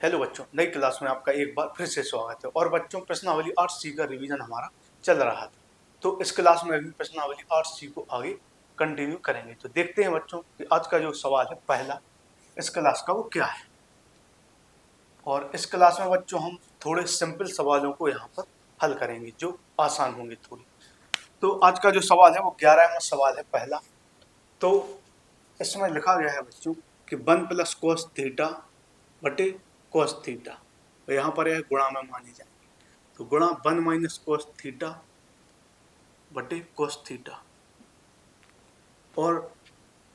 Hello बच्चों, नई class में आपका एक बार फिर से स्वागत है। और बच्चों, प्रश्नावली 8C का रिवीजन हमारा चल रहा था, तो इस क्लास में भी प्रश्नावली 8C को आगे कंटिन्यू करेंगे। तो देखते हैं बच्चों कि आज का जो सवाल है पहला इस क्लास का वो क्या है। और इस क्लास में बच्चों हम थोड़े सिंपल सवालों को यहाँ पर हल करेंगे जो आसान होंगे थोड़ी। तो आज का जो सवाल है वो 11वां सवाल है पहला। तो इसमें लिखा गया है बच्चों कि 1 + cos थीटा बटे cos थीटा, तो यहाँ पर यह गुणा में मानी जाएंगे। तो गुणा 1 - cos थीटा बटे cos थीटा, और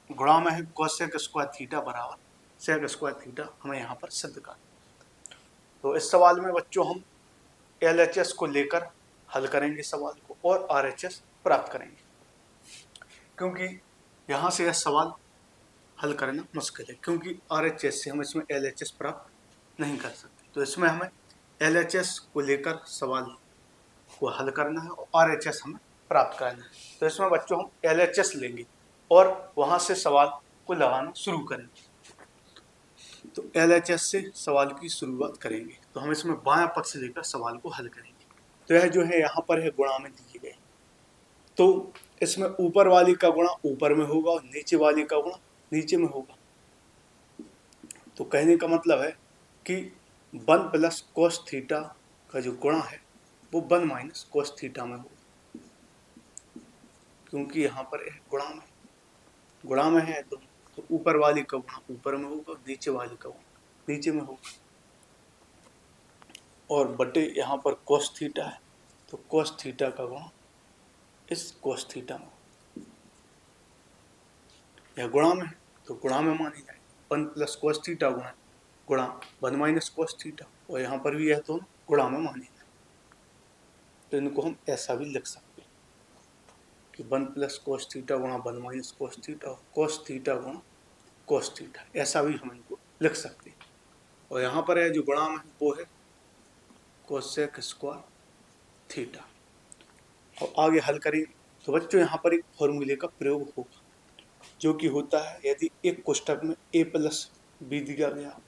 गुणा में है cosec स्क्वायर थीटा बराबर sec स्क्वायर थीटा, हमें यहाँ पर सिद्ध करना। तो इस सवाल में बच्चों हम LHS को लेकर हल करेंगे सवाल को और RHS प्राप्त करेंगे, क्योंकि यहाँ से यह सवाल हल करना मुश्किल है, क्योंकि RHS से हम इसमें LHS प्राप्त नहीं कर सकते। तो इसमें हमें LHS को लेकर सवाल को हल करना है और RHS हमें प्राप्त करना है। तो इसमें बच्चों हम LHS लेंगे और वहां से सवाल को लगाना शुरू करेंगे। तो LHS से सवाल की शुरुआत करेंगे। तो हम इसमें बायां पक्ष लेकर सवाल को हल करेंगे। तो यह जो है यहाँ पर है गुणा में दिए गए, तो इसमें ऊपर वाली का गुणा ऊपर में होगा और नीचे वाली का गुणा नीचे में होगा। तो कहने का मतलब है कि 1 + cos थीटा का जो गुणा है वो 1 - cos थीटा में होगा, क्योंकि यहाँ पर गुणा में है। तो ऊपर वाली का गुणा ऊपर में होगा, नीचे वाली का गुणा नीचे में होगा। और बटे यहाँ पर cos थीटा है, तो cos थीटा का गुणा इस cos थीटा में, यह गुणा में है तो गुणा में मानी जाएगी। 1 + cos थीटा गुणा 1 - cos थीटा, और यहाँ पर भी यह दोनों गुणा में मानी जाए। तो इनको हम ऐसा भी लिख सकते हैं कि 1 + cos थीटा गुणा 1 - cos थीटा और cos थीटा गुणा cos थीटा, ऐसा भी हम इनको लिख सकते हैं। और यहाँ पर है जो गुणा में है वो है cosec स्क्वायर थीटा। और आगे हल करेंगे तो बच्चों यहाँ पर एक फॉर्मूले का प्रयोग होगा, जो कि होता है यदि एक कोष्ठक में a + b दिया गया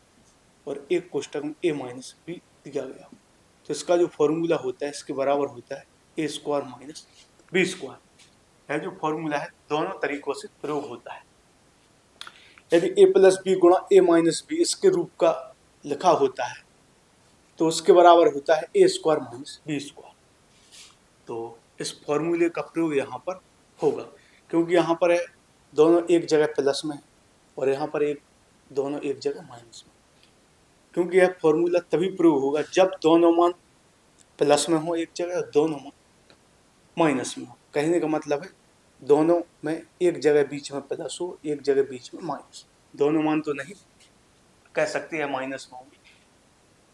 और एक कोष्ठक में a - b दिया गया, तो इसका जो फॉर्मूला होता है इसके बराबर होता है a² - b²। यह जो फॉर्मूला है दोनों तरीकों से प्रयोग होता है। यदि a + b गुणा a - b इसके रूप का लिखा होता है तो उसके बराबर होता है a² - b²। तो इस फॉर्मूले का प्रयोग यहाँ पर होगा, क्योंकि यहाँ पर है दोनों एक जगह प्लस में और यहाँ पर दोनों एक जगह माइनस में। क्योंकि यह फॉर्मूला तभी प्रयोग होगा जब दोनों मान प्लस में हो एक जगह और दोनों मान माइनस में हो। कहने का मतलब है दोनों में एक जगह बीच में प्लस हो, एक जगह बीच में माइनस। दोनों मान तो नहीं कह सकते हैं माइनस में होंगे,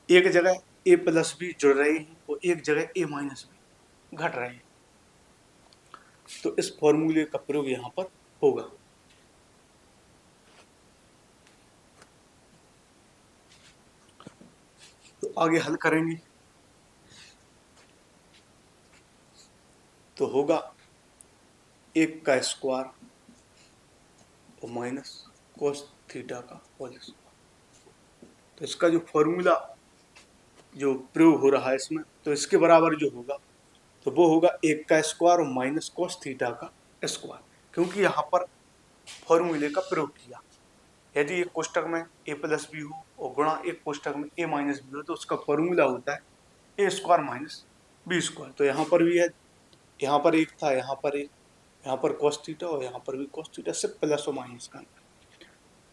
एक जगह a + b जुड़ रहे हैं और एक जगह a - b घट रहे हैं। तो इस फॉर्मूले का प्रयोग यहाँ पर होगा। तो आगे हल करेंगे तो होगा 1 का स्क्वायर और माइनस cos थीटा का होल स्क्वायर। तो इसका जो फॉर्मूला जो प्रयोग हो रहा है इसमें, तो इसके बराबर जो होगा तो वो होगा 1 का स्क्वायर और माइनस cos थीटा का स्क्वायर, क्योंकि यहाँ पर फॉर्मूले का प्रयोग किया। यदि एक कोष्ठक में a + b हो और गुणा एक कोष्ठक में a - b हो, तो उसका फॉर्मूला होता है a² - b²। तो यहाँ पर भी है, यहाँ पर एक था, यहाँ पर एक, यहाँ पर cos थीटा और यहाँ पर भी cos थीटा, सिर्फ प्लस और माइनस का अंतर।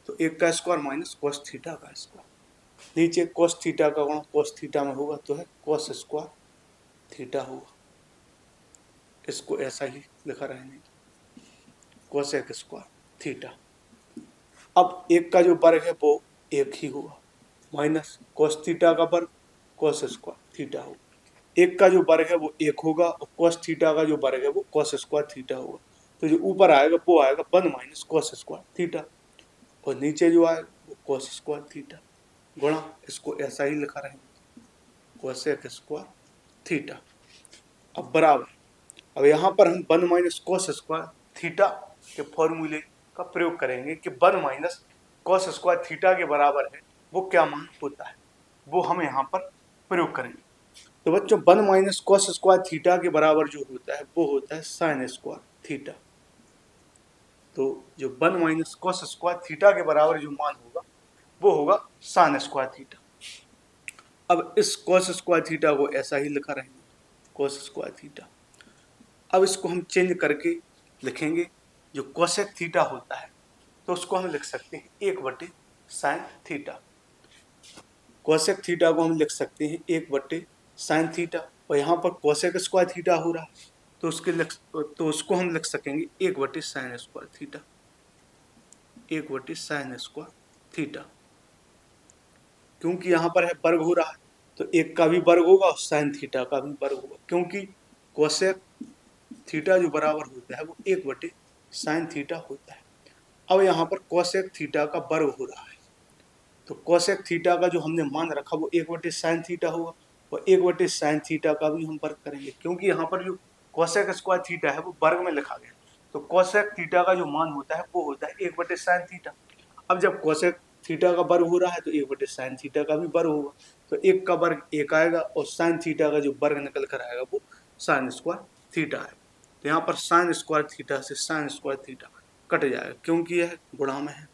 तो 1 का स्क्वायर माइनस cos थीटा का स्क्वायर, नीचे cos थीटा का गुणा cos थीटा में होगा तो है cos स्क्वायर थीटा होगा। इसको ऐसा ही लिखा रहने cosec स्क्वायर थीटा। अब एक का जो वर्ग है वो एक ही होगा, माइनस cos थीटा का वर्ग cos स्क्वायर थीटा होगा। एक का जो वर्ग है वो एक होगा और cos थीटा का जो वर्ग है वो cos स्क्वायर थीटा होगा। तो जो ऊपर आएगा वो आएगा 1 - cos स्क्वायर थीटा, और नीचे जो आएगा वो cos स्क्वायर थीटा गुणा, इसको ऐसा ही लिखा रहेगा cosec स्क्वायर थीटा। अब बराबर, अब यहाँ पर हम 1 - cos स्क्वायर थीटा के फॉर्मूले का प्रयोग करेंगे कि 1 - cos स्क्वायर थीटा के बराबर है वो क्या मान होता है। वो हम यहाँ पर प्रयोग करेंगे। तो बच्चों 1 माइनस कॉस स्क्वायर थीटा के बराबर जो होता है वो होता है साइन स्क्वायर थीटा। तो जो 1 माइनस कॉस स्क्वायर थीटा के बराबर जो मान होगा वो होगा साइन स्क्वायर थीटा। अब इस कॉस स्क्वायर थीटा को ऐसा ही लिखा रहेंगे, कॉस स्क्वायर थीटा। अब इसको हम चेंज करके लिखेंगे, जो कोसेक थीटा होता है तो उसको हम लिख सकते हैं 1/साइन थीटा। कोसेक थीटा को हम लिख सकते हैं 1/साइन थीटा, और यहाँ पर कोसेक स्क्वायर थीटा हो रहा है तो उसको हम लिख सकेंगे 1/साइन स्क्वायर थीटा, 1/साइन स्क्वायर थीटा। क्योंकि यहाँ पर है वर्ग हो रहा है तो एक का भी वर्ग होगा और साइन थीटा का भी वर्ग होगा, क्योंकि कोसेक थीटा जो बराबर होता है वो 1/साइन थीटा होता है। अब यहाँ पर कोसेक थीटा का वर्ग हो रहा है तो कोसेक थीटा का जो हमने मान रखा वो 1/साइन थीटा होगा, और 1/साइन थीटा का भी हम वर्ग करेंगे, क्योंकि यहाँ पर जो कोसेक स्क्वायर थीटा है वो वर्ग में लिखा गया। तो कोसेक थीटा का जो मान होता है वो होता है 1/साइन थीटा। अब जब कोसेक थीटा का वर्ग हो रहा है तो 1/साइन थीटा का भी वर्ग होगा, तो एक का वर्ग एक आएगा और साइन थीटा का जो वर्ग निकल कर आएगा वो साइन स्क्वायर थीटा है। तो यहाँ पर साइन स्क्वायर थीटा से साइन स्क्वायर थीटा कट जाएगा, क्योंकि यह गुणा में है।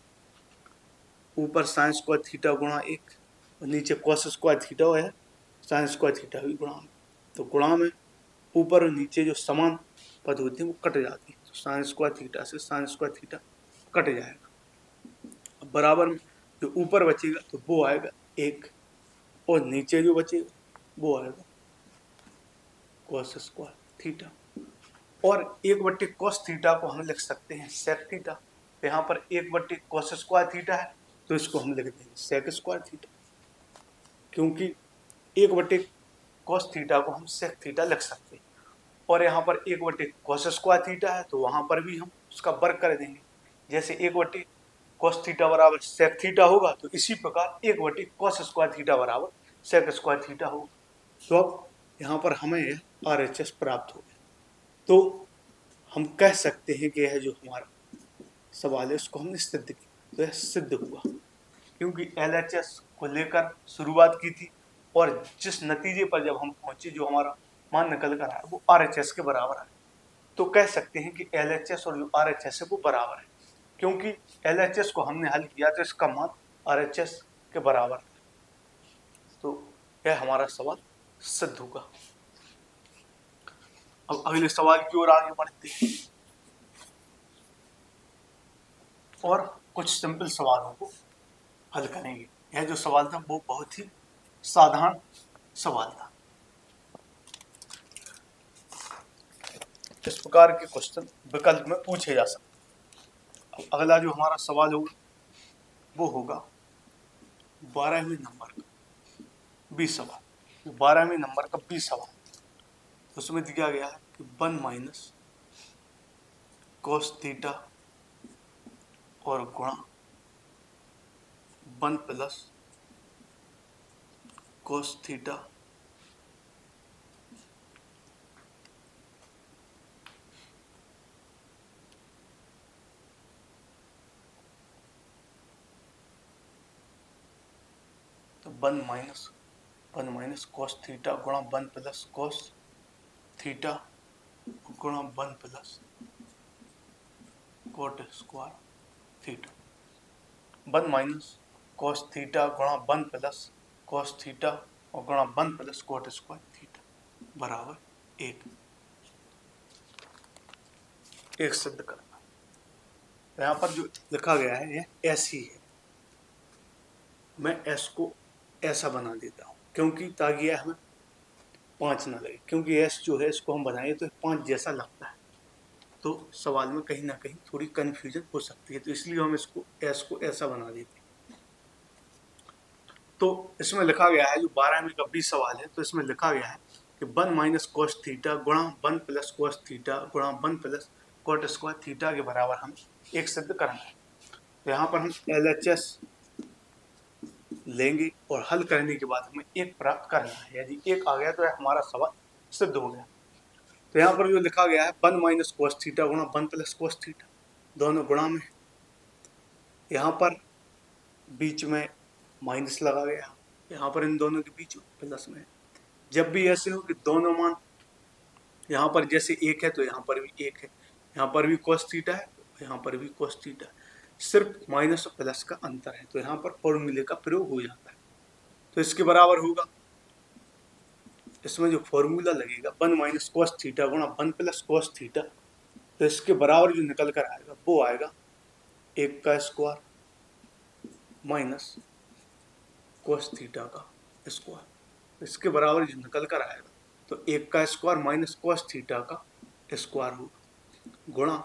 ऊपर साइन स्क्वायर थीटा गुणा 1 और नीचे कॉस स्क्वायर थीटा है, साइन स्क्वायर थीटा भी गुणा में। तो गुणा में ऊपर और नीचे जो समान पद होते हैं वो कट जाती है, तो साइन स्क्वायर थीटा से साइन स्क्वायर थीटा कट जाएगा। अब बराबर में जो ऊपर बचेगा तो वो आएगा 1, और नीचे जो बचेगा वो आएगा कॉस स्क्वायर थीटा। और 1/कॉस थीटा को हम लिख सकते हैं सेक थीटा। तो यहाँ पर 1/कॉस स्क्वायर थीटा है तो इसको हम लिख देंगे सेक स्क्वायर थीटा, क्योंकि 1/कॉस थीटा को हम सेक थीटा लिख सकते हैं। और यहाँ पर 1/कॉस स्क्वायर थीटा है तो वहाँ पर भी हम उसका वर्ग कर देंगे। जैसे 1/कॉस थीटा बराबर सेक थीटा होगा तो इसी प्रकार 1/कॉस स्क्वायर थीटा बराबर सेक स्क्वायर थीटा होगा। तो अब यहाँ पर हमें RHS प्राप्त हो गया। तो हम कह सकते हैं कि यह जो हमारा सवाल है उसको हमने सिद्ध किया, तो यह सिद्ध हुआ, क्योंकि LHS को लेकर शुरुआत की थी और जिस नतीजे पर जब हम पहुंचे जो हमारा मान निकल कर आया वो RHS के बराबर है। तो कह सकते हैं कि LHS और जो RHS है वो बराबर है, क्योंकि LHS को हमने हल किया तो इसका मान RHS के बराबर है। तो यह हमारा सवाल सिद्ध होगा। अब अगले सवाल की ओर आगे बढ़ते हैं और कुछ सिंपल सवालों को हल करेंगे। यह जो सवाल था वो बहुत ही साधारण सवाल था। इस प्रकार के क्वेश्चन विकल्प में पूछे जा सकते। अब अगला जो हमारा सवाल होगा वो होगा 12वें नंबर का 20 सवाल। 12वें नंबर का 20 सवाल उसमें दिया गया है कि 1 माइनस कॉस थीटा और गुणा 1 प्लस कॉस थीटा तो 1 माइनस कॉस थीटा गुणा 1 प्लस कॉस थीटा गुणा 1 plus cot square theta. 1 minus cos theta गुणा 1 प्लस कॉस थीटा और गुणा 1 प्लस कॉट स्क्वायर थीटा बराबर 1 सिद्ध करना। तो यहाँ पर जो लिखा गया है यह ऐसी है, मैं एस को ऐसा बना देता हूँ क्योंकि ताकि यह हमें 5 ना लगे, क्योंकि एस जो है इसको हम बनाएंगे तो 5 जैसा लगता है तो सवाल में कहीं ना कहीं थोड़ी कन्फ्यूजन हो सकती है, तो इसलिए हम इसको एस को ऐसा बना देते हैं। तो इसमें लिखा गया है जो 12वें का 20 सवाल है तो इसमें लिखा गया है कि 1 माइनस कॉस थीटा गुणा 1 प्लस कॉस थीटा गुणा 1 प्लस कॉट स्क्वायर थीटा के बराबर हम 1 सिद्ध करेंगे। तो यहाँ पर हम LHS लेंगे और हल करने के बाद हमें 1 प्राप्त करना है। यदि 1 आ गया तो हमारा सवाल सिद्ध हो गया। तो यहाँ पर जो लिखा गया है 1 माइनस कॉस थीटा गुणा 1 प्लस कॉस थीटा, दोनों गुणा में, यहाँ पर बीच में माइनस लगा गया यहाँ पर इन दोनों के बीच प्लस में। जब भी ऐसे हो कि दोनों मान यहाँ पर जैसे एक है तो यहाँ पर भी एक है, यहाँ पर भी cos थीटा है, यहाँ पर भी cos थीटा है, सिर्फ माइनस और प्लस का अंतर है, तो यहाँ पर फॉर्मूले का प्रयोग हो जाता है। तो इसके बराबर होगा, इसमें जो फॉर्मूला लगेगा 1 माइनस cos थीटा गुणा 1 प्लस cos थीटा, तो इसके बराबर जो निकल कर आएगा वो आएगा 1 का स्क्वायर माइनस cos थीटा का स्क्वायर। इसके बराबर जो निकल कर आएगा तो 1 का स्क्वायर माइनस cos थीटा का स्क्वायर होगा गुणा,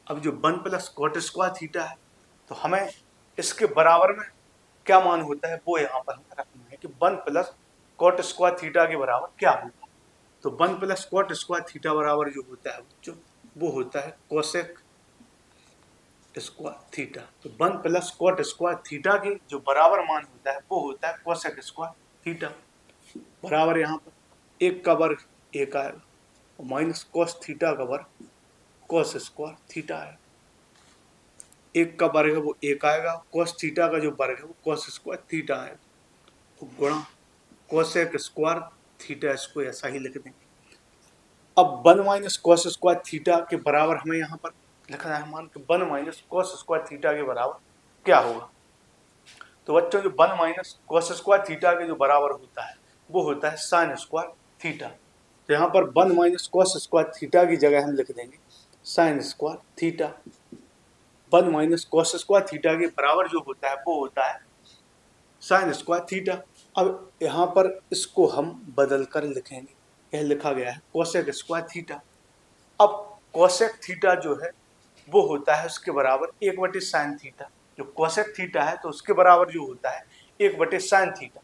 अब जो 1 प्लस कॉट स्क्वायर थीटा है तो हमें इसके बराबर में क्या मान होता है वो यहाँ पर हमें रखना है कि 1 प्लस कॉट स्क्वायर थीटा के बराबर क्या होगा। तो 1 प्लस कॉट स्क्वायर थीटा बराबर जो होता है जो वो होता है कोसेक स्क्वायर थीटा। तो 1 प्लस कॉट स्क्वायर थीटा के जो बराबर मान होता है वो होता है कोसेक स्क्वायर थीटा, बराबर यहाँ पर 1 का वर्ग 1 आएगा और माइनस कॉस थीटा का वर्ग कॉस स्क्वायर थीटा है। 1 का वर्ग है वो 1 आएगा, कॉस थीटा का जो वर्ग है वो कॉस स्क्वायर थीटा आएगा, तो गुणा कोसेक स्क्वायर थीटा, इसको ऐसा ही लिख देंगे। अब 1 माइनस कॉस स्क्वायर थीटा के बराबर हमें यहाँ पर लिखना है मान कि 1 माइनस कॉस स्क्वायर थीटा के बराबर क्या होगा। तो बच्चों जो 1 माइनस कॉस स्क्वायर थीटा के जो बराबर होता है वो होता है साइन स्क्वायर थीटा। तो यहाँ पर 1 माइनस कॉस स्क्वायर थीटा की जगह हम लिख देंगे sign square theta. 1 minus cos square theta के बराबर जो होता है वो होता है साइन स्क्वायर थीटा। अब यहाँ पर इसको हम बदल कर लिखेंगे, यह लिखा गया है कोसेक स्क्वायर थीटा। अब कोसेक थीटा जो है वो होता है उसके बराबर 1/साइन थीटा, जो कोसेक थीटा है तो उसके बराबर जो होता है 1/साइन थीटा।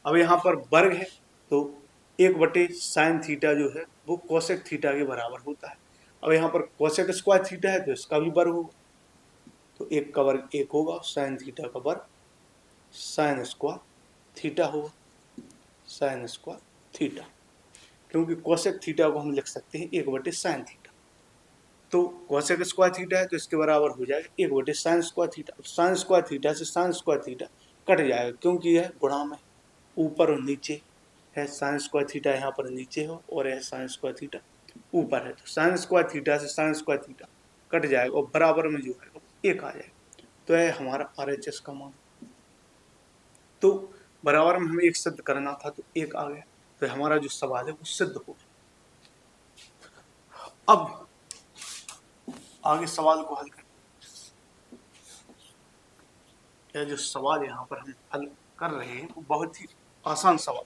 अब यहाँ पर वर्ग है तो 1/साइन थीटा जो है वो कोसेक थीटा के बराबर होता है। अब यहाँ पर कोसेक स्क्वायर थीटा है तो इसका भी वर्ग होगा, तो 1 का वर्ग 1 होगा, साइन थीटा का वर्ग साइन स्क्वायर थीटा होगा, साइन स्क्वायर थीटा, क्योंकि कोसेक थीटा को हम लिख सकते हैं 1/साइन थीटा। तो कोसेक स्क्वायर थीटा है तो इसके बराबर हो जाएगा 1/साइन square theta. Sine square theta से साइन स्क्वायर थीटा कट जाएगा क्योंकि यह गुणा में ऊपर और नीचे है, साइन स्क्वायर थीटा यहाँ पर नीचे हो और यह साइन स्क्वायर थीटा ऊपर है, तो साइन स्क्वायर थीटा से साइन स्क्वायर थीटा कट जाएगा और बराबर में जो है 1 आ जाएगा, तो यह हमारा RHS का मान। तो बराबर में हमें 1 सिद्ध करना था तो 1 आ गया, तो हमारा जो सवाल है वो सिद्ध हो गया। अब आगे सवाल को हल करें। यह जो सवाल यहाँ पर हम हल कर रहे हैं वो बहुत ही आसान सवाल।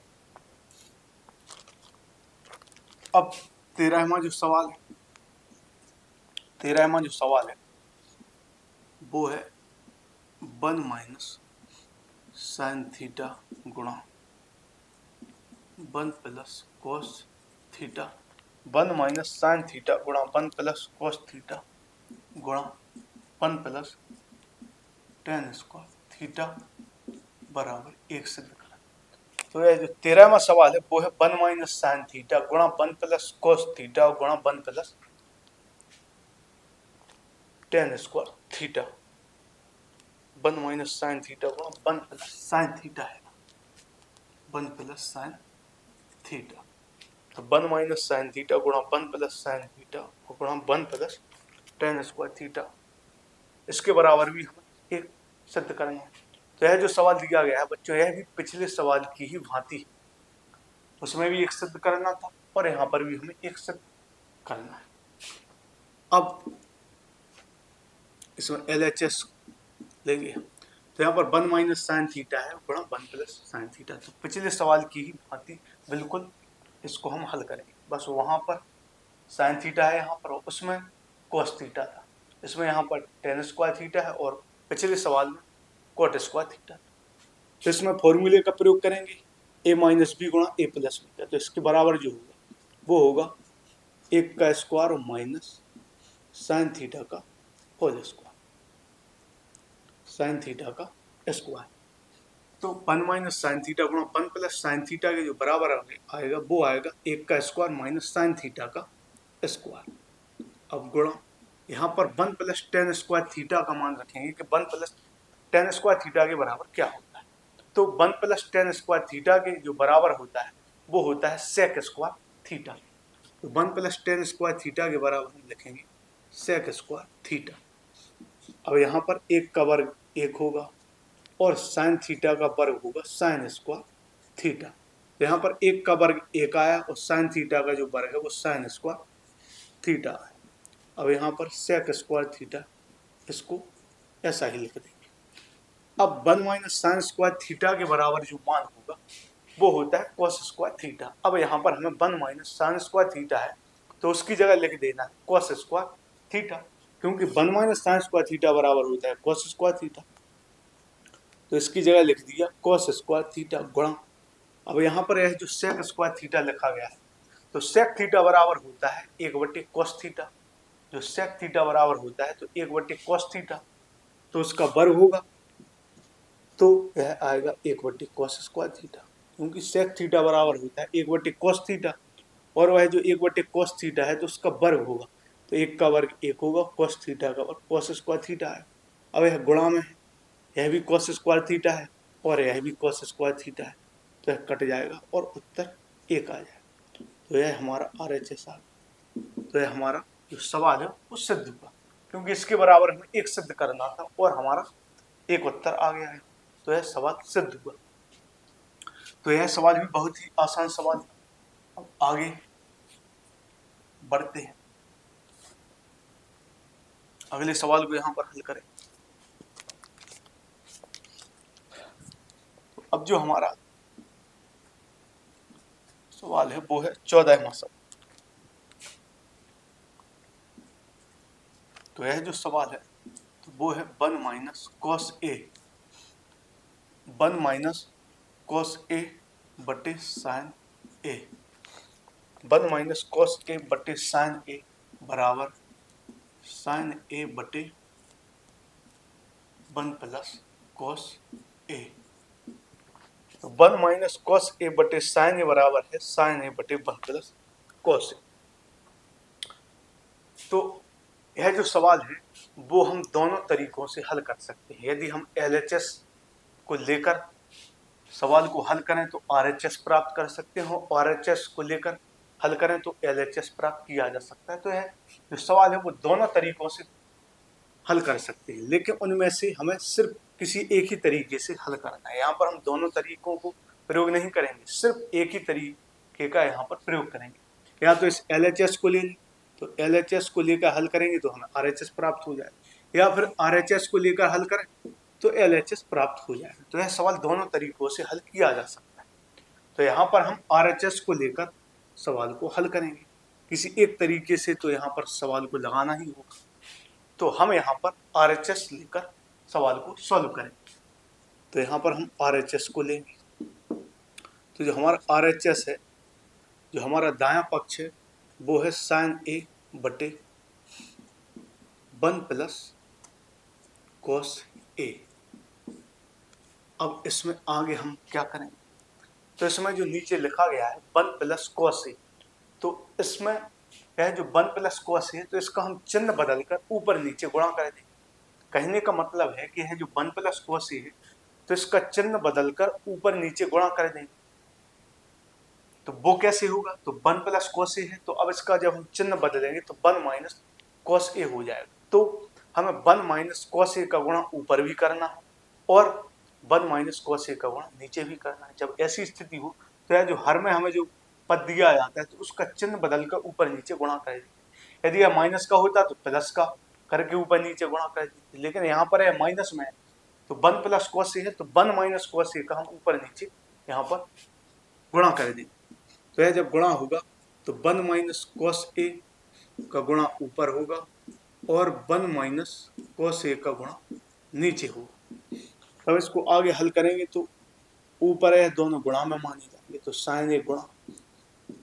अब 13वां जो सवाल है, 13वां जो सवाल है वो है 1 माइनस साइन थीटा गुणा 1 plus cos theta, 1 minus sine theta गुणा 1 प्लस कॉस थीटा गुणा 1 प्लस टेन स्क्वायर थीटा बराबर 1 सिद्ध करा। तो यह जो 13वां सवाल है वो है 1 माइनस साइन थीटा गुणा 1 प्लस कॉस थीटा गुणा 1 plus ten square theta. 1 minus sine theta गुणा 1 प्लस साइन थीटा है, 1 प्लस साइन थीटा, तो 1 माइनस साइन थीटा गुणा 1 प्लस साइन थीटा गुणा 1 प्लस टेन स्क्वायर थीटा, इसके बराबर भी हम एक सिद्ध करेंगे। तो यह जो सवाल दिया गया है बच्चों यह भी पिछले सवाल की ही भांति, उसमें भी एक सिद्ध करना था और यहाँ पर भी हमें एक सिद्ध करना है। अब इसमें LHS लेंगे, तो यहाँ पर 1 माइनस साइन थीटा है गुणा 1 प्लस साइन थीटा, तो पिछले सवाल की ही भांति बिल्कुल इसको हम हल करेंगे। बस वहाँ पर साइन थीटा है यहाँ पर, उसमें कॉस थीटा था, इसमें यहाँ पर टेन स्क्वायर थीटा है और पिछले सवाल में कॉट स्क्वायर थीटा। तो इसमें फॉर्मूले का प्रयोग करेंगे a माइनस बी गुणा a प्लस बी का, तो इसके बराबर जो होगा वो होगा 1 का स्क्वायर और माइनस साइन थीटा का होल स्क्वायर, साइन थीटा का स्क्वायर। तो 1 माइनस साइन थीटा गुणा 1 प्लस साइन थीटा के जो बराबर आएगा वो आएगा 1 का स्क्वायर माइनस साइन थीटा का स्क्वायर। अब गुणा यहाँ पर 1 प्लस टेन स्क्वायर थीटा का मान रखेंगे कि 1 प्लस टेन स्क्वायर थीटा के बराबर क्या होता है। तो 1 प्लस टेन स्क्वायर थीटा के जो बराबर होता है वो होता है सेक स्क्वायर थीटा। तो 1 प्लस टेन स्क्वायर थीटा के बराबर हम लिखेंगे सेक स्क्वायर थीटा। अब यहाँ पर एक का वर्ग एक होगा और साइन थीटा का वर्ग होगा साइन स्क्वायर थीटा। तो यहाँ पर एक का वर्ग एक आया और साइन थीटा का जो वर्ग है वो साइन स्क्वायर थीटा है। अब यहाँ पर सेक स्क्वायर थीटा, इसको ऐसा ही लिख देंगे। अब 1 माइनस साइन स्क्वायर थीटा के बराबर जो मान होगा वो होता है कॉस स्क्वायर थीटा। अब यहाँ पर हमें 1 माइनस साइन स्क्वायर थीटा है तो उसकी जगह लिख देना है कॉस स्क्वायर थीटा, क्योंकि 1 माइनस साइन स्क्वायर थीटा बराबर होता है कॉस स्क्वायर थीटा। तो इसकी जगह लिख दिया कॉस स्क्वायर थीटा गुणा। अब यहाँ पर यह जो सेक स्क्वायर थीटा लिखा गया है तो सेक थीटा बराबर होता है 1/cos कॉस थीटा। जो सेक थीटा बराबर होता है तो 1/cos कॉस थीटा, तो उसका वर्ग होगा तो यह आएगा 1/cos कॉस स्क्वायर थीटा, क्योंकि सेक थीटा बराबर होता है 1/cos कॉस थीटा और वह जो 1/cos कॉस थीटा है तो उसका वर्ग होगा, तो एक का वर्ग एक होगा, कॉस थीटा का वर्ग कॉस स्क्वायर थीटा है। अब यह गुणा में है, यह भी कॉस स्क्वायर थीटा है और यह भी कॉस स्क्वायर थीटा है, तो यह कट जाएगा और उत्तर एक आ जाएगा। तो यह हमारा RHS आ गया। तो यह हमारा जो सवाल है वो सिद्ध हुआ, क्योंकि इसके बराबर हमें एक सिद्ध करना था और हमारा एक उत्तर आ गया है, तो यह सवाल सिद्ध हुआ। तो यह सवाल भी बहुत ही आसान सवाल है। अब आगे बढ़ते हैं, अगले सवाल को यहाँ पर हल करें। तो अब जो हमारा सवाल है वो है 14वां सवाल। तो यह जो सवाल है तो वो है 1 minus cos A, 1 minus cos A बटे sign A, 1 minus cos A बटे साइन ए बराबर साइन ए बटे 1 प्लस कॉस ए। तो 1 माइनस कॉस ए बटे साइन ए बराबर है साइन ए बटे 1 प्लस कॉस ए। तो यह जो सवाल है वो हम दोनों तरीकों से हल कर सकते हैं। यदि हम LHS को लेकर सवाल को हल करें तो RHS प्राप्त कर सकते हैं, RHS को लेकर हल करें तो LHS प्राप्त किया जा सकता है। तो यह जो सवाल है वो दोनों तरीकों से हल कर सकते हैं, लेकिन उनमें से हमें सिर्फ किसी एक ही तरीके से हल करना है। यहाँ पर हम दोनों तरीकों को प्रयोग नहीं करेंगे, सिर्फ एक ही तरीके का यहाँ पर प्रयोग करेंगे। या तो इस LHS को ले लें, तो LHS को लेकर हल करेंगे तो हमें RHS प्राप्त हो जाए, या फिर RHS को लेकर हल करें तो LHS प्राप्त हो जाएगा। तो यह सवाल दोनों तरीकों से हल किया जा सकता है। तो यहाँ पर हम RHS को लेकर सवाल को हल करेंगे, किसी एक तरीके से तो यहाँ पर सवाल को लगाना ही होगा। तो हम यहाँ पर RHS लेकर सवाल को सॉल्व करेंगे। तो यहाँ पर हम RHS को लेंगे, तो जो हमारा RHS है, जो हमारा दायां पक्ष है वो है साइन ए बटे 1 प्लस कॉस ए। अब इसमें आगे हम क्या करेंगे, तो इसमें जो नीचे लिखा गया है 1 प्लस कॉस ए, तो इसमें यह जो 1 प्लस कॉस ए तो इसका हम चिन्ह बदलकर ऊपर नीचे गुणा कर देंगे। कहने का मतलब है कि यह जो 1 प्लस कॉस ए है तो इसका चिन्ह बदलकर ऊपर नीचे गुणा कर देंगे। तो वो कैसे होगा, तो 1 प्लस कॉस ए है तो अब इसका जब हम चिन्ह बदलेंगे तो 1 माइनस कॉस ए हो जाएगा। तो हमें 1 माइनस कॉस ए का गुणा ऊपर भी करना है और 1 माइनस कॉस ए का गुणा नीचे भी करना है। जब ऐसी स्थिति हो तो यह जो हर में हमें जो पद दिया जाता है तो उसका चिन्ह बदलकर ऊपर नीचे गुणा कर देंगे। यदि यह माइनस का होता तो प्लस का करके ऊपर नीचे गुणा कर देते, लेकिन यहाँ पर यह माइनस में है तो 1 प्लस कॉस ए है तो 1 माइनस कॉस ए का हम ऊपर नीचे यहाँ पर गुणा कर देंगे। तो यह जब गुणा होगा तो 1 माइनस कॉस ए का गुणा ऊपर होगा और 1 माइनस कॉस ए का गुणा नीचे होगा। तब इसको आगे हल करेंगे तो ऊपर है दोनों गुणा में माने जाएंगे, तो साइन ए गुणा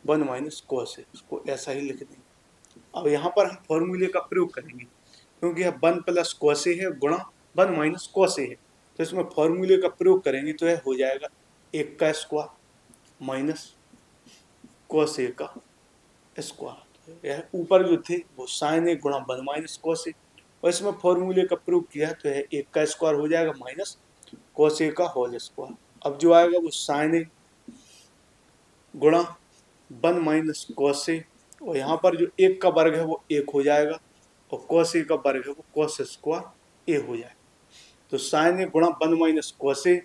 1 माइनस कॉस ए, इसको ऐसा ही लिख देंगे। अब यहाँ पर हम फॉर्मूले का प्रयोग करेंगे, क्योंकि यह 1 प्लस कॉस ए है गुणा 1 माइनस कॉस ए है, तो इसमें फॉर्मूले का प्रयोग करेंगे तो यह हो जाएगा 1 का स्क्वायर माइनस कॉस ए का स्क्वायर। यह ऊपर जो थे वो साइन ए गुणा 1 माइनस कॉस ए, और इसमें फॉर्मूले का प्रयोग किया तो यह 1 का स्क्वायर हो जाएगा माइनस कॉस ए का होल स्क्वायर। अब जो आएगा वो साइन ए गुणा 1 माइनस कॉस ए, और यहाँ पर जो एक का वर्ग है वो एक हो जाएगा और कॉस ए का वर्ग है वो कॉस स्क्वायर ए हो जाएगा। तो साइन ए गुणा 1 माइनस कॉस ए,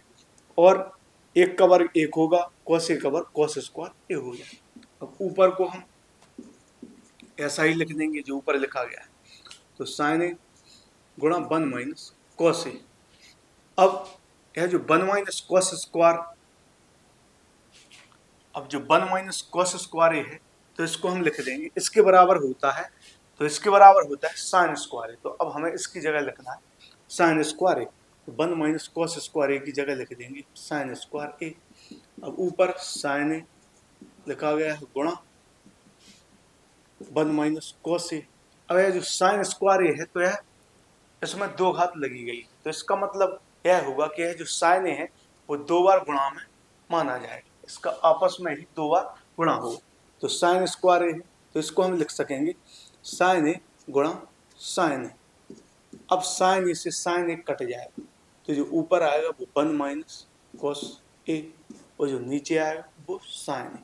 और एक का वर्ग एक होगा, कॉस ए का वर्ग कॉस स्क्वायर ए हो जाएगा। अब ऊपर को हम ऐसा ही लिख देंगे जो ऊपर लिखा गया है। तो साइन ए गुणा 1 माइनस कॉस ए। अब यह जो 1 माइनस कॉस स्क्वायर, अब जो 1 माइनस कॉस स्क्वायर ए है तो इसको हम लिख देंगे, इसके बराबर होता है, तो इसके बराबर होता है साइन स्क्वायर ए। तो अब हमें इसकी जगह लिखना है साइन स्क्वायर ए। तो 1 माइनस कॉस स्क्वायर ए की जगह लिख देंगे साइन स्क्वायर ए। अब ऊपर साइन ए लिखा गया है गुणा 1 माइनस कॉस ए। अब यह जो साइन स्क्वायर ए है तो यह इसमें दो घात लगी गई, तो इसका मतलब यह होगा कि यह जो साइन ए है वो दो बार गुणा में माना जाएगा, इसका आपस में ही दो बार गुणा होगा। तो साइन स्क्वायर ए है तो इसको हम लिख सकेंगे साइन ए गुणा साइन ए। अब साइन ए से साइन ए कट जाएगा, तो जो ऊपर आएगा वो 1 माइनस कॉस ए, और जो नीचे आएगा वो साइन ए।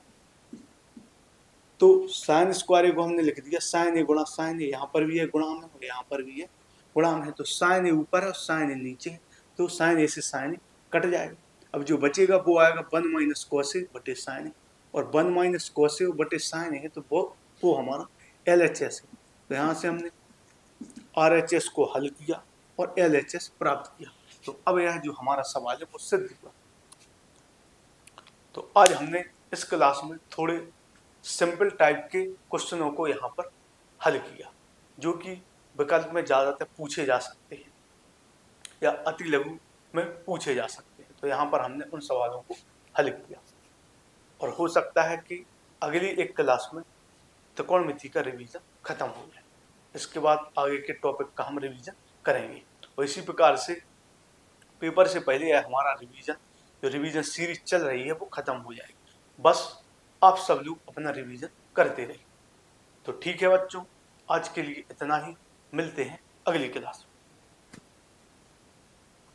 तो साइन स्क्वायर ए को हमने लिख दिया साइन ए गुणा साइन ए, यहाँ पर भी है गुणान है और यहाँ पर भी है गुणान है। तो साइन ए ऊपर है और साइन ए नीचे है, तो साइन ए से साइन ए कट जाएगा। अब जो बचेगा वो आएगा 1 माइनस कॉस ए बटे साइन ए, और 1 माइनस कॉस ए बटे साइन ए है तो वो हमारा LHS है। तो यहाँ से हमने RHS को हल किया और LHS प्राप्त किया। तो अब यह जो हमारा सवाल है वो सिद्ध हुआ। तो आज हमने इस क्लास में थोड़े सिंपल टाइप के क्वेश्चनों को यहाँ पर हल किया, जो कि विकल्प में ज़्यादातर पूछे जा सकते हैं या अति लघु में पूछे जा सकते हैं। तो यहाँ पर हमने उन सवालों को हल किया, और हो सकता है कि अगली एक क्लास में त्रिकोणमिति का रिवीजन खत्म हो जाए, इसके बाद आगे के टॉपिक का हम रिवीजन करेंगे। और इसी प्रकार से पेपर से पहले हमारा रिवीजन, जो रिवीजन सीरीज चल रही है, वो खत्म हो जाएगी। बस आप सब लोग अपना रिवीजन करते रहिए। तो ठीक है बच्चों, आज के लिए इतना ही, मिलते हैं अगली क्लास में।